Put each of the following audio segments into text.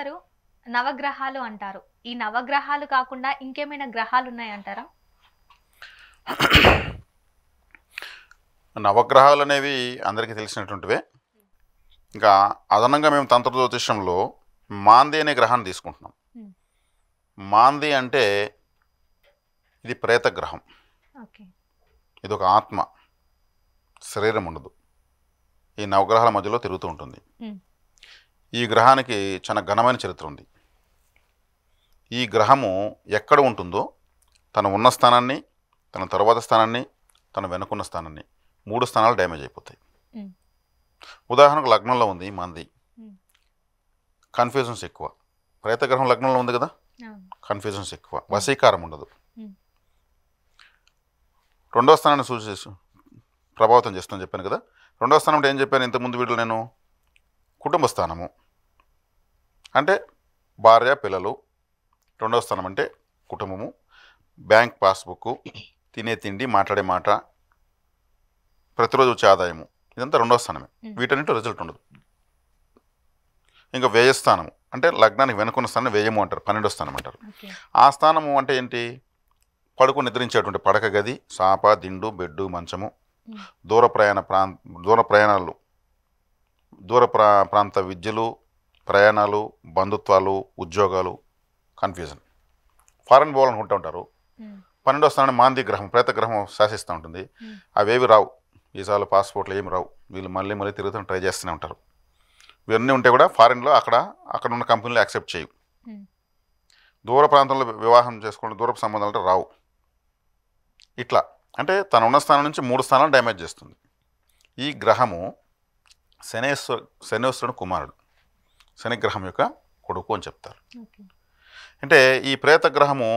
గురువుగారు నవగ్రహాలు అంటారు. ఈ నవగ్రహాలు కాకుండా ఇంకేమైనా గ్రహాలు ఉన్నాయంటారా? నవగ్రహాలు అనేవి అందరికీ తెలిసినటువంటివే. ఇంకా అదనంగా మేము తంత్ర జ్యోతిష్యంలో మాంది అనే గ్రహాన్ని తీసుకుంటున్నాం. హ్మ్. మాంది అంటే ఇది ప్రేత గ్రహం. ఓకే. ఇది ఒక ఆత్మ, శరీరం ఉండదు. ఈ నవగ్రహాల మధ్యలో తిరుగుతూ ఉంటుంది. హ్మ్. ఈ గ్రహానికి చాలా ఘనమైన చరిత్ర ఉంది. ఈ గ్రహము ఎక్కడ ఉంటుందో తన ఉన్న స్థానాన్ని, తన తరువాత స్థానాన్ని, తన వెనుకున్న స్థానాన్ని 3 స్థానాలు డ్యామేజ్ అయిపోతాయి. హ్మ్. ఉదాహరణకు లగ్నంలో ఉంది మంది, హ్మ్. కన్ఫ్యూజన్స్ ఎక్కువ. ప్రేతగ్రహం లగ్నంలో ఉంది కదా, అవును. కన్ఫ్యూజన్స్ ఎక్కువ, వశీకారం ఉండదు. హ్మ్. రెండవ స్థానాన్ని సూచిస్తూ ప్రభావితం చేస్తుందని చెప్పాను కదా. రెండవ స్థానం అంటే ఏం చెప్పాను ఇంతకుముందు వీడియోలో నేను? కుటుంబ స్థానము అంటే భార్య పిల్లలు. రెండవ స్థానం అంటే కుటుంబము, బ్యాంక్ పాస్బుక్, తినే తిండి, మాట్లాడే మాట, ప్రతిరోజు వచ్చే ఆదాయము, ఇదంతా రెండవ స్థానమే. వీటన్నిటి రిజల్ట్ ఉండదు. ఇంకా వ్యయస్థానము అంటే లగ్నానికి వెనుకున్న స్థానం వ్యయము అంటారు, 12వ స్థానం అంటారు. ఓకే. ఆ స్థానము అంటే ఏంటి? పడుకుని నిద్రించేటువంటి పడక గది, సాప, దిండు, బెడ్డు, మంచము, హ్మ్. దూర ప్రయాణాలు, ప్రాంత విద్యలు, ప్రయాణాలు, బంధుత్వాలు, ఉద్యోగాలు, కన్ఫ్యూజన్. ఫారెన్ పోవాలనుకుంటూ ఉంటారు. హ్మ్. 12వ స్థానం మాంది గ్రహం, ప్రేత గ్రహం శాసిస్తూ ఉంటుంది. హ్మ్. అవేవి రావు, వీసాలు, పాస్పోర్ట్లు ఏమి రావు. వీళ్ళు మళ్ళీ మళ్ళీ తిరుగుతూ ట్రై చేస్తూనే ఉంటారు. ఇవన్నీ ఉంటే కూడా ఫారిన్లో అక్కడ ఉన్న కంపెనీలు యాక్సెప్ట్ చేయవు. హ్మ్. దూర ప్రాంతంలో వివాహం చేసుకుంటే దూరపు సంబంధాలు అంటే రావు. ఇట్లా అంటే తన ఉన్న స్థానం నుంచి 3 స్థానాలు డ్యామేజ్ చేస్తుంది. ఈ గ్రహము శనేశ్వరుడు కుమారుడు, శనిగ్రహం యొక్క కొడుకు అని చెప్తారు. ఓకే. అంటే ఈ ప్రేత గ్రహము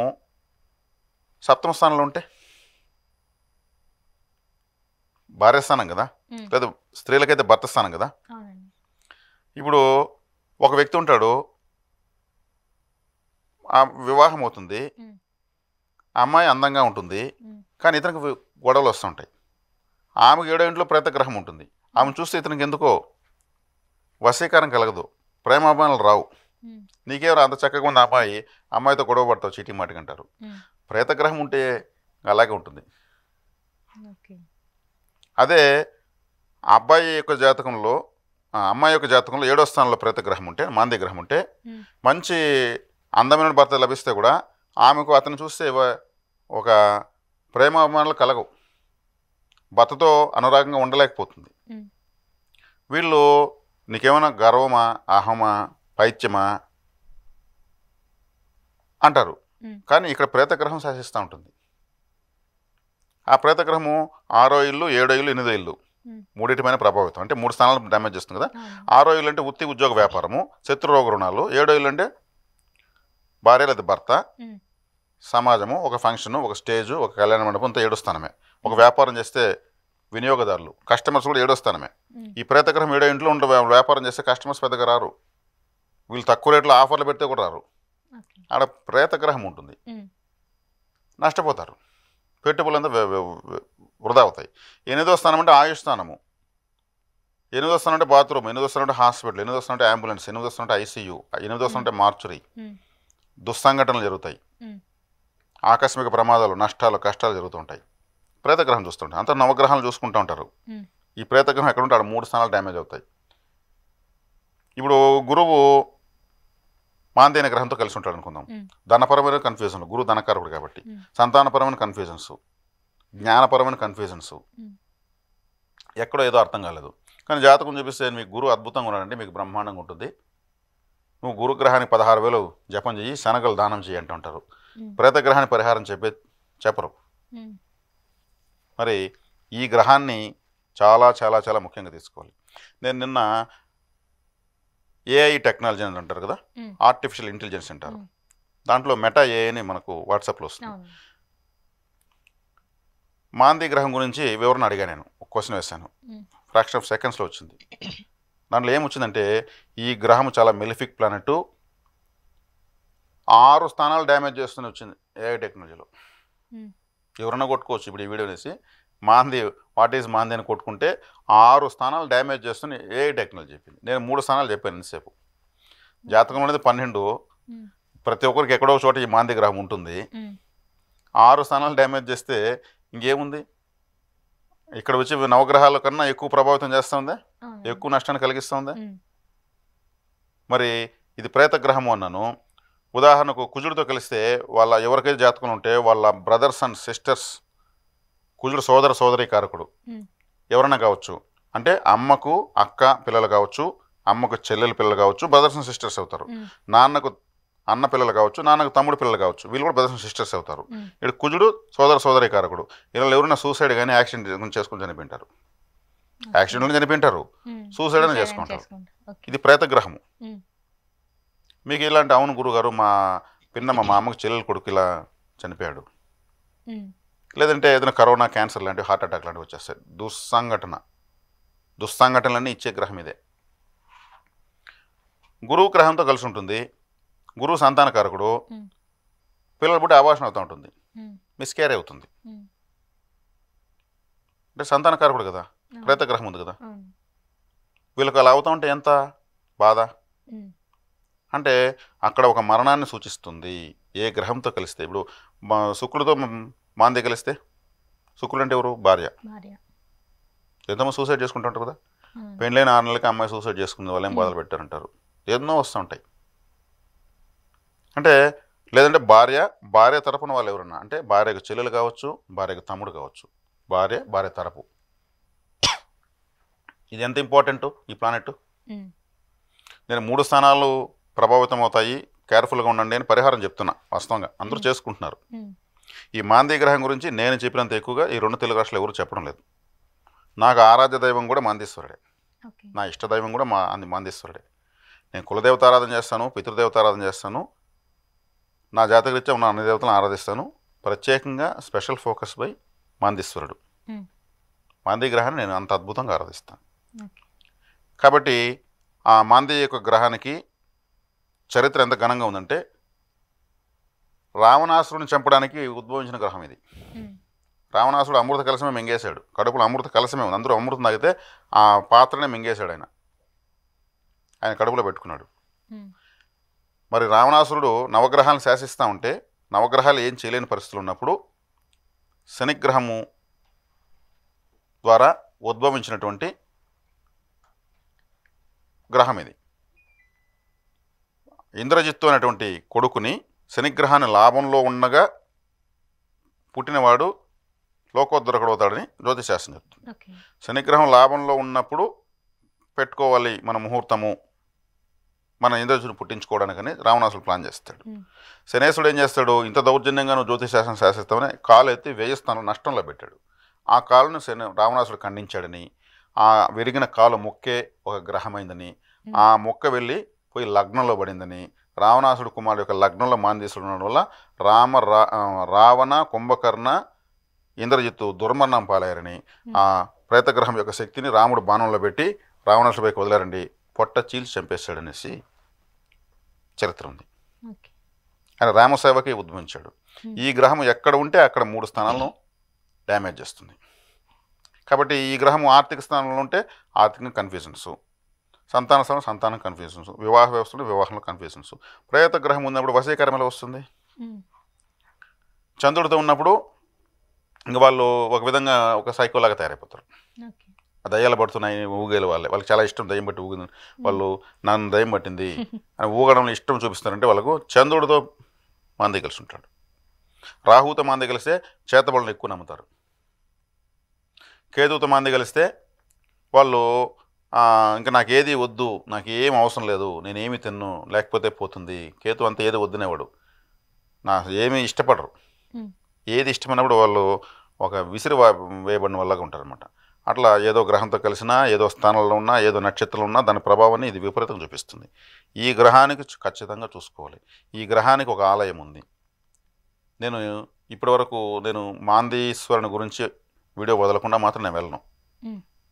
7వ స్థానంలో ఉంటే భార్య స్థానం కదా, హ్మ్. లేదా స్త్రీలకైతే భర్త స్థానం కదా. అవునండి. ఇప్పుడు ఒక వ్యక్తి ఉంటాడు, ఆ వివాహం అవుతుంది, హ్మ్. ఆ అమ్మాయి అందంగా ఉంటుంది, హ్మ్. కానీ ఇతనికి గొడవలు వస్తుంటాయి. ఆమెకు 7వ ఇంట్లో ప్రేతగ్రహం ఉంటుంది. ఆమెను చూస్తే ఇతనికి ఎందుకో వశీకారం కలగదు, ప్రేమాభిమానాలు రావు. హ్మ్. నీకెవరు అంత చక్కగా ఉంది అమ్మాయి, అమ్మాయితో గొడవ పడతావు, చీటీ మాటికి అంటారు. హ్మ్. ప్రేతగ్రహం ఉంటే అలాగే ఉంటుంది. ఓకే. అదే అబ్బాయి యొక్క జాతకంలో, అమ్మాయి యొక్క జాతకంలో 7వ స్థానంలో ప్రేతగ్రహం ఉంటే, మాంద్య గ్రహం ఉంటే, హ్మ్. మంచి అందమైన భర్త లభిస్తే కూడా ఆమెకు అతను చూస్తే ఒక ప్రేమాభిమానాలు కలగవు, భర్తతో అనురాగంగా ఉండలేకపోతుంది. హ్మ్. వీళ్ళు నీకేమైనా గర్వమా, అహమా, పైత్యమా అంటారు. హ్మ్. కానీ ఇక్కడ ప్రేతగ్రహం శాసిస్తూ ఉంటుంది. ఆ ప్రేతగ్రహము 6వ ఇల్లు, 7వ ఇల్లు, 8వ ఇల్లు హ్మ్. మూడింటిపైన ప్రభావితం. అంటే 3 స్థానాలు డ్యామేజ్ చేస్తుంది కదా. అవును. 6వ ఇల్లు అంటే వృత్తి, ఉద్యోగ, వ్యాపారము, శత్రురోగ రుణాలు. 7వ ఇల్లు అంటే భార్య లేదా భర్త, హ్మ్. సమాజము, ఒక ఫంక్షను, ఒక స్టేజు, ఒక కళ్యాణ మండపం, అంతా 7వ స్థానమే. ఒక హ్మ్. వ్యాపారం చేస్తే వినియోగదారులు, కస్టమర్స్ కూడా 7వ స్థానమే. హ్మ్. ఈ ప్రేతగ్రహం 7వ ఇంట్లో ఉండే వ్యాపారం చేస్తే కస్టమర్స్ పెద్దగా రారు, వీళ్ళు తక్కువ రేట్లో ఆఫర్లు పెడితే కూడా రారు. ఓకే. ఆడ ప్రేతగ్రహం ఉంటుంది, హ్మ్. నష్టపోతారు, పెట్టుబడులంతా వృధా అవుతాయి. 8వ స్థానం అంటే ఆయుష్ స్థానము. 8వ స్థానం అంటే బాత్రూమ్, 8వ స్థానం అంటే హాస్పిటల్, 8వ స్థానం అంటే అంబులెన్స్, 8వ స్థానం అంటే ఐసీయూ, 8వ స్థానం అంటే మార్చురీ. హ్మ్. దుస్సంఘటనలు జరుగుతాయి, హ్మ్. ఆకస్మిక ప్రమాదాలు, నష్టాలు, కష్టాలు జరుగుతూ ఉంటాయి. ప్రేతగ్రహం చూస్తుంటారు, అంతా నవగ్రహాలు చూసుకుంటూ ఉంటారు. హ్మ్. ఈ ప్రేతగ్రహం ఎక్కడ ఉంటే ఆడ 3 స్థానాలు డ్యామేజ్ అవుతాయి. ఇప్పుడు గురువు మాంది అనే గ్రహంతో కలిసి ఉంటాడు అనుకుందాం. హ్మ్. ధనపరమైన కన్ఫ్యూజన్, గురువు ధనకారకుడు కాబట్టి. హ్మ్. సంతానపరమైన కన్ఫ్యూజన్స్, జ్ఞానపరమైన కన్ఫ్యూజన్స్, హ్మ్. ఎక్కడో ఏదో అర్థం కాలేదు. కానీ జాతకం చూపిస్తే మీకు గురువు అద్భుతంగా ఉన్నాడంటే మీకు బ్రహ్మాండంగా ఉంటుంది, నువ్వు గురుగ్రహానికి 16,000 జపం చెయ్యి, శనగలు దానం చెయ్యి అంటుంటారు. హ్మ్. ప్రేతగ్రహానికి పరిహారం చెప్పరు. హ్మ్. మరి ఈ గ్రహాన్ని చాలా చాలా చాలా ముఖ్యంగా తీసుకోవాలి. నేను నిన్న ఏఐ టెక్నాలజీ అని అంటారు కదా, హ్మ్. ఆర్టిఫిషియల్ ఇంటెలిజెన్స్ అంటారు. హ్మ్. దాంట్లో మెటా ఏఐ అని మనకు వాట్సాప్లో వస్తుంది. అవును. మాంది గ్రహం గురించి వివరణ అడిగా, నేను ఒక క్వశ్చన్ వేశాను, హ్మ్. ఫ్రాక్షన్ ఆఫ్ సెకండ్స్లో వచ్చింది. దాంట్లో ఏమొచ్చిందంటే ఈ గ్రహం చాలా మెలిఫిక్ ప్లానెట్, 6 స్థానాలు డ్యామేజ్ చేస్తూనే వచ్చింది ఏఐ టెక్నాలజీలో. హ్మ్. ఎవరన్నా కొట్టుకోవచ్చు ఇప్పుడు ఈ వీడియో వేసి, మాంది వాట్ ఈజ్ మాంది అని కొట్టుకుంటే 6 స్థానాలు డ్యామేజ్ చేస్తూనే ఏఐ టెక్నాలజీ చెప్పింది. నేను 3 స్థానాలు చెప్పాను ఇంతసేపు. జాతకంలో అనేది 12, ప్రతి ఒక్కరికి ఎక్కడో ఒక చోట ఈ మాంది గ్రహం ఉంటుంది. 6 స్థానాలు డ్యామేజ్ చేస్తే ఇంకేముంది? ఇక్కడ వచ్చి నవగ్రహాల కన్నా ఎక్కువ ప్రభావితం చేస్తుందా, ఎక్కువ నష్టాన్ని కలిగిస్తుందా? మరి ఇది ప్రేత గ్రహము అన్నాను. ఉదాహరణకు కుజుడితో కలిస్తే వాళ్ళ ఎవరికైతే జాతకం ఉంటే వాళ్ళ బ్రదర్స్ అండ్ సిస్టర్స్, కుజుడు సోదర సోదరి కారకుడు ఎవరైనా కావచ్చు, అంటే అమ్మకు అక్క పిల్లలు కావచ్చు, అమ్మకు చెల్లెల పిల్లలు కావచ్చు, బ్రదర్స్ అండ్ సిస్టర్స్ అవుతారు. నాన్నకు అన్న పిల్లలు కావచ్చు, నాన్నకు తమ్ముడు పిల్లలు కావచ్చు, వీళ్ళు కూడా బ్రదర్స్ అండ్ సిస్టర్స్ అవుతారు. ఇక్కడ కుజుడు సోదర సోదరి కారకుడు. ఇలా ఎవరైనా సూసైడ్ కానీ యాక్సిడెంట్ చేసుకుని చనిపోయింటారు, యాక్సిడెంట్లో చనిపోయింటారు, సూసైడ్ అని చేసుకుంటారు. ఇది ప్రేత గ్రహము. మీకు ఇలాంటి అవును గురుగారు మా పిన్నమ్మ మా అమ్మకు చెల్లెల కొడుకు ఇలా చనిపోయాడు, లేదంటే ఏదైనా కరోనా క్యాన్సర్ లాంటివి హార్ట్ అటాక్ లాంటివి వచ్చేస్తాయి. దుస్సంఘటనలన్నీ ఇచ్చే గ్రహం ఇదే. గురువు గ్రహంతో కలిసి ఉంటుంది. గురువు సంతానకారకుడు. పిల్లలు పుట్టి అబార్షన్ అవుతూ ఉంటుంది, మిస్క్యారీ అవుతుంది. అంటే సంతానకారకుడు కదా, ప్రేత గ్రహం ఉంది కదా. వీళ్ళకి అలా అవుతూ ఉంటే ఎంత బాధ. అంటే అక్కడ ఒక మరణాన్ని సూచిస్తుంది ఏ గ్రహంతో కలిస్తే. ఇప్పుడు శుక్రుడితో మాంది కలిస్తే, శుక్రుడు అంటే ఎవరు? భార్య. ఎంతమంది సూసైడ్ చేసుకుంటూ ఉంటారు కదా. పెళ్ళైన 6 నెలలకి అమ్మాయి సూసైడ్ చేసుకుంది, వాళ్ళు ఏం బాధలు పెట్టారంటారు. ఎన్నో వస్తూ ఉంటాయి. అంటే లేదంటే భార్య తరపున వాళ్ళు ఎవరన్నా, అంటే భార్యకు చెల్లెలు కావచ్చు, భార్యకు తమ్ముడు కావచ్చు, భార్య తరపు. ఇది ఎంత ఇంపార్టెంట్ ఈ ప్లానెట్. నేను 3 స్థానాలు ప్రభావితం అవుతాయి, కేర్ఫుల్గా ఉండండి అని పరిహారం చెప్తున్నా. వాస్తవంగా అందరూ చేసుకుంటున్నారు. ఈ మాంది గ్రహం గురించి నేను చెప్పినంత ఎక్కువగా ఈ 2 తెలుగు రాష్ట్రాలు ఎవరు చెప్పడం లేదు. నాకు ఆరాధ్య దైవం కూడా మాందీశ్వరుడే, నా ఇష్ట దైవం కూడా మాందీశ్వరుడే. నేను కులదేవత ఆరాధన చేస్తాను, పితృదేవత ఆరాధన చేస్తాను, నా జాతకరీత్యా ఉన్న అన్ని దేవతలను ఆరాధిస్తాను. ప్రత్యేకంగా స్పెషల్ ఫోకస్ బై మాందీశ్వరుడు. మాంది గ్రహాన్ని నేను అంత అద్భుతంగా ఆరాధిస్తాను. కాబట్టి ఆ మాంది యొక్క గ్రహానికి చరిత్ర ఎంత ఘనంగా ఉందంటే, రావణాసురుని చంపడానికి ఉద్భవించిన గ్రహం ఇది. రావణాసుడు అమృత కలసమే మింగేశాడు, కడుపులో అమృత కలసమే ఉంది, అందరూ అమృతం తాగితే ఆ పాత్రనే మింగేశాడు ఆయన కడుపులో పెట్టుకున్నాడు. మరి రావణాసురుడు నవగ్రహాలను శాసిస్తూ ఉంటే, నవగ్రహాలు ఏం చేయలేని పరిస్థితులు ఉన్నప్పుడు శనిగ్రహము ద్వారా ఉద్భవించినటువంటి గ్రహం ఇది. ఇంద్రజిత్తు అనేటువంటి కొడుకుని శనిగ్రహాన్ని లాభంలో ఉండగా పుట్టినవాడు లోకోద్ధరకుడు అవుతాడని జ్యోతిశాస్త్రం చెప్తుంది. శనిగ్రహం లాభంలో ఉన్నప్పుడు పెట్టుకోవాలి మన ముహూర్తము, మన ఇంద్రజిత్తుని పుట్టించుకోవడానికని రావణాసుడు ప్లాన్ చేస్తాడు. శనేశ్వరుడు ఏం చేస్తాడు, ఇంత దౌర్జన్యంగా నువ్వు జ్యోతిశాస్త్రం శాసిస్తామని కాలు ఎత్తి 1000 స్థానం నష్టంలో పెట్టాడు. ఆ కాలును రావణాసుడు ఖండించాడని, ఆ విరిగిన కాలు మొక్కే ఒక గ్రహమైందని, ఆ మొక్క వెళ్ళి పోయి లగ్నంలో పడిందని, రావణాసుడు కుమారుడు యొక్క లగ్నంలో మాందీసుడు ఉండడం వల్ల రావణ కుంభకర్ణ ఇంద్రజిత్తు దుర్మరణం పాలయ్యారని, ఆ ప్రేతగ్రహం యొక్క శక్తిని రాముడు బాణంలో పెట్టి రావణాసుడిపైకి వదిలారండి, పొట్ట చీల్చి చంపేశాడనేసి చరిత్ర ఉంది. ఆయన రామసేవకి ఉద్భవించాడు. ఈ గ్రహం ఎక్కడ ఉంటే అక్కడ 3 స్థానాలను డ్యామేజ్ చేస్తుంది. కాబట్టి ఈ గ్రహం ఆర్థిక స్థానంలో ఉంటే ఆర్థిక కన్ఫ్యూజన్స్, సంతాన స్థానం సంతానం కన్ఫ్యూజన్స్, వివాహ వ్యవస్థలో వివాహంలో కన్ఫ్యూజన్స్. ప్రేత గ్రహం ఉన్నప్పుడు వశీకరణ ఎలా వస్తుంది? చంద్రుడితో ఉన్నప్పుడు ఇంక వాళ్ళు ఒక విధంగా ఒక సైకోలాగా తయారైపోతారు. ఆ దయ్యాలు పడుతున్నాయి ఊగేలు వాళ్ళకి చాలా ఇష్టం, దయ్యం బట్టి ఊగింది, వాళ్ళు నన్ను దయ్యం పట్టింది అని ఊగడంలో ఇష్టం చూపిస్తారంటే వాళ్ళకు చంద్రుడితో మాంది కలిసి ఉంటాడు. రాహుతో మాంది కలిస్తే చేతబడులను ఎక్కువ నమ్ముతారు. కేతువుతో మాంది కలిస్తే వాళ్ళు ఇంకా నాకు ఏది వద్దు, నాకు ఏం అవసరం లేదు, నేనేమి తిన్ను లేకపోతే పోతుంది. కేతు అంతా ఏది వద్దునేవాడు, నాకు ఏమీ ఇష్టపడరు. ఏది ఇష్టమైనప్పుడు వాళ్ళు ఒక విసిరి వేయబడిన వాళ్ళగా ఉంటారనమాట. అట్లా ఏదో గ్రహంతో కలిసినా, ఏదో స్థానంలో ఉన్నా, ఏదో నక్షత్రంలో ఉన్నా దాని ప్రభావాన్ని ఇది విపరీతం చూపిస్తుంది. ఈ గ్రహానికి ఖచ్చితంగా చూసుకోవాలి. ఈ గ్రహానికి ఒక ఆలయం ఉంది. నేను ఇప్పటివరకు నేను మాందీశ్వరుని గురించి వీడియో వదలకుండా మాత్రం నేను వెళ్ళను.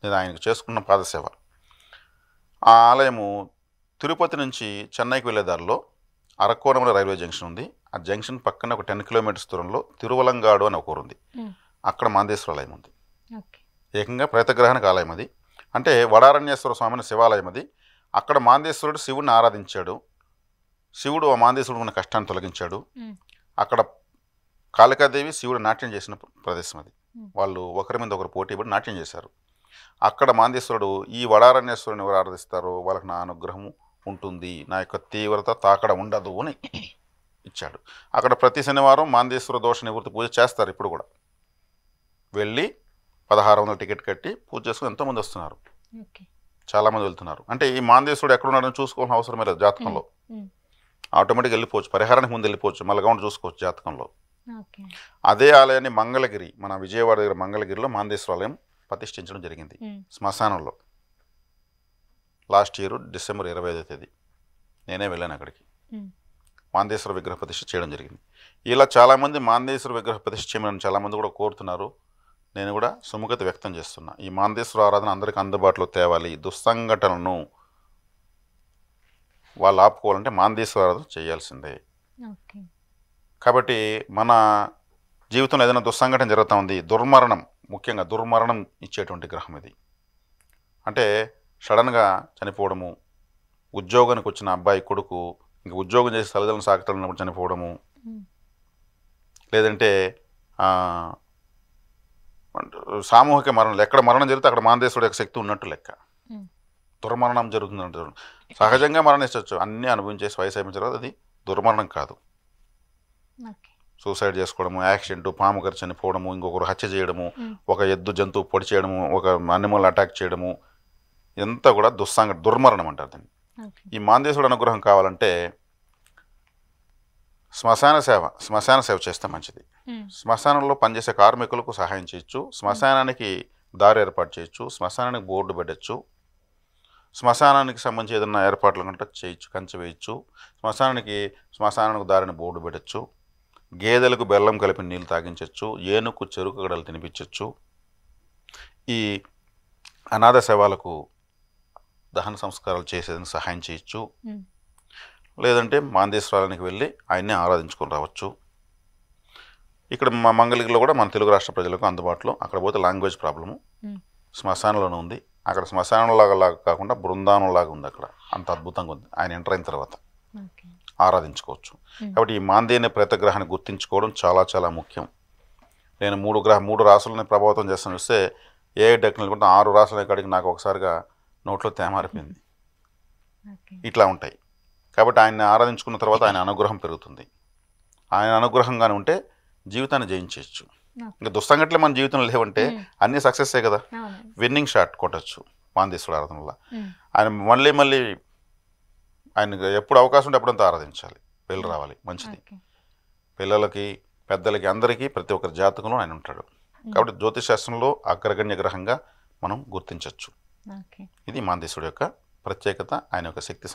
నేను ఆయనకు చేసుకున్న పాదసేవ. ఆ ఆలయము తిరుపతి నుంచి చెన్నైకి వెళ్ళే దారిలో అరక్కోణంలో రైల్వే జంక్షన్ ఉంది. ఆ జంక్షన్ పక్కన ఒక 10 కిలోమీటర్స్ దూరంలో తిరువలంగాడు అని ఒక ఊరు ఉంది. అక్కడ మాందేశ్వర ఆలయం ఉంది. ఏకంగా ప్రేతగ్రహానికి ఆలయం అది. అంటే వడారణ్యేశ్వర స్వామిని శివాలయం అది. అక్కడ మాందేశ్వరుడు శివుడిని ఆరాధించాడు. శివుడు ఆ మాందేశ్వరుడు ఉన్న కష్టాన్ని తొలగించాడు. ఉమ్, అక్కడ కాళికాదేవి శివుడు నాట్యం చేసిన ప్రదేశం అది. ఉమ్, వాళ్ళు ఒకరి మీద ఒకరు పోటీ పడి నాట్యం చేశారు. అక్కడ మాందేశ్వరుడు ఈ వడారణ్యేశ్వరుని ఎవరు ఆరాధిస్తారో వాళ్ళకి నా అనుగ్రహం ఉంటుంది, నా యొక్క తీవ్రత తాకడ ఉండదు అని ఇచ్చాడు. అక్కడ ప్రతి శనివారం మాందేశ్వర దోష నివృత్తి పూజ చేస్తారు. ఇప్పుడు కూడా వెళ్ళి 1600 టికెట్ కట్టి పూజ చేసుకుని ఎంతోమంది వస్తున్నారు, ఓకే. చాలామంది వెళ్తున్నారు. అంటే ఈ మాందేశ్వరుడు ఎక్కడున్నాడని చూసుకోవాల్సిన అవసరమే లేదు జాతకంలో. ఉమ్, ఆటోమేటిక్గా వెళ్ళిపోవచ్చు, పరిహారానికి ముందు వెళ్ళిపోవచ్చు, మళ్ళీ గౌండ్ చూసుకోవచ్చు జాతకంలో. ఓకే. అదే ఆలయాన్ని మంగళగిరి, మన విజయవాడ దగ్గర మంగళగిరిలో మాందేశ్వర ఆలయం ప్రతిష్ఠించడం జరిగింది ఉమ్, శ్మశానంలో. లాస్ట్ ఇయర్ డిసెంబర్ 25వ తేదీ నేనే వెళ్ళాను అక్కడికి. ఉమ్, మాందేశ్వర విగ్రహ ప్రతిష్ఠ చేయడం జరిగింది. ఇలా చాలామంది మాందేశ్వర విగ్రహ ప్రతిష్ఠ చేయమని చాలామంది కూడా కోరుతున్నారు. నేను కూడా సుముఖత వ్యక్తం చేస్తున్నా. ఈ మాందేశ్వర ఆరాధన అందరికీ అందుబాటులో తేవాలి. దుస్సంఘటనను వాళ్ళు ఆపుకోవాలంటే మాందేశ్వర ఆరాధన చేయాల్సిందే. ఓకే. కాబట్టి మన జీవితంలో ఏదైనా దుస్సంఘటన జరుగుతూ ఉంది, దుర్మరణం, ముఖ్యంగా దుర్మరణం ఇచ్చేటువంటి గ్రహం ఇది. అంటే సడన్గా చనిపోవడము, ఉద్యోగానికి వచ్చిన అబ్బాయి కొడుకు ఇంక ఉద్యోగం చేసి తల్లిదండ్రులను సాకుతున్నప్పుడు చనిపోవడము, ఉమ్, లేదంటే సామూహిక మరణం. ఎక్కడ మరణం జరిగితే అక్కడ మాందేశ్వరుడు యొక్క శక్తి ఉన్నట్టు లెక్క. ఉమ్, దుర్మరణం జరుగుతుందంటే సహజంగా మరణించవచ్చు, అన్నీ అనుభవించేసి వయసు అయిపోయిన తర్వాత అది దుర్మరణం కాదు. ఓకే. సూసైడ్ చేసుకోవడము, యాక్సిడెంట్, పాము గారు చనిపోవడము, ఇంకొకరు హత్య చేయడము, ఉమ్, ఒక ఎద్దు జంతువు పొడి చేయడము, ఒక అనిమల్ అటాక్ చేయడము, ఇదంతా కూడా దుర్మరణం అంటారు దీన్ని. ఓకే. ఈ మాందేశ్వరుడు అనుగ్రహం కావాలంటే శ్మశాన సేవ చేస్తే మంచిది. ఉమ్, శ్మశానంలో పనిచేసే కార్మికులకు సహాయం చేయొచ్చు, శ్మశానానికి దారి ఏర్పాటు చేయొచ్చు, శ్మశానానికి బోర్డు పెట్టచ్చు, శ్మశానానికి సంబంధించి ఏదైనా ఏర్పాట్లు కంటే చేయొచ్చు, కంచె వేయచ్చు, శ్మశానానికి దారిని బోర్డు పెట్టచ్చు, గేదెలకు బెల్లం కలిపి నీళ్ళు తాగించవచ్చు, ఏనుగు చెరుకు గడలు తినిపించవచ్చు, ఈ అనాథ శవాలకు దహన సంస్కారాలు చేసేదని సహాయం చేయొచ్చు, ఉమ్, లేదంటే మాందేశ్వరానికి వెళ్ళి ఆయన్ని ఆరాధించుకొని రావచ్చు. ఇక్కడ మా మంగళగిరిలో కూడా మన తెలుగు రాష్ట్ర ప్రజలకు అందుబాటులో. అక్కడ పోతే లాంగ్వేజ్ ప్రాబ్లము, ఉమ్, శ్మశానంలోనే ఉంది. అక్కడ శ్మశానంలాగా కాకుండా బృందావనంలాగా ఉంది. అక్కడ అంత అద్భుతంగా ఉంది. ఆయన ఎంటర్ అయిన తర్వాత ఓకే. ఆరాధించుకోవచ్చు. కాబట్టి ఈ మాంది అనే ప్రేతగ్రహాన్ని గుర్తించుకోవడం చాలా చాలా ముఖ్యం. నేను మూడు రాసులని ప్రభావితం చేస్తాను చూస్తే ఏ టెక్నాలజీ కూడా 6 రాసుల కాడికి నాకు ఒకసారిగా నోట్లో తేమారిపోయింది. ఓకే. ఇట్లా ఉంటాయి. కాబట్టి ఆయన్ని ఆరాధించుకున్న తర్వాత ఆయన అనుగ్రహం పెరుగుతుంది. ఆయన అనుగ్రహంగానే ఉంటే జీవితాన్ని జయించవచ్చు. ఇంకా దుస్సంఘటనలు మన జీవితంలో లేవంటే అన్నీ సక్సెస్సే కదా. అవును. విన్నింగ్ షాట్ కొట్టచ్చు మాందేశ్వరుడు ఆరాధన వల్ల. ఉమ్, ఆయన మళ్ళీ ఆయనకు ఎప్పుడు అవకాశం ఉంటే అప్పుడంతా ఆరాధించాలి, వెళ్ళి రావాలి, మంచిది. ఓకే. పిల్లలకి, పెద్దలకి, అందరికీ ప్రతి ఒక్కరి జాతకంలో ఆయన ఉంటాడు. కాబట్టి జ్యోతిష్ శాస్త్రంలో అగ్రగణ్య గ్రహంగా మనం గుర్తించవచ్చు. ఓకే. ఇది మాందేశ్వరుడు యొక్క ప్రత్యేకత, ఆయన యొక్క శక్తి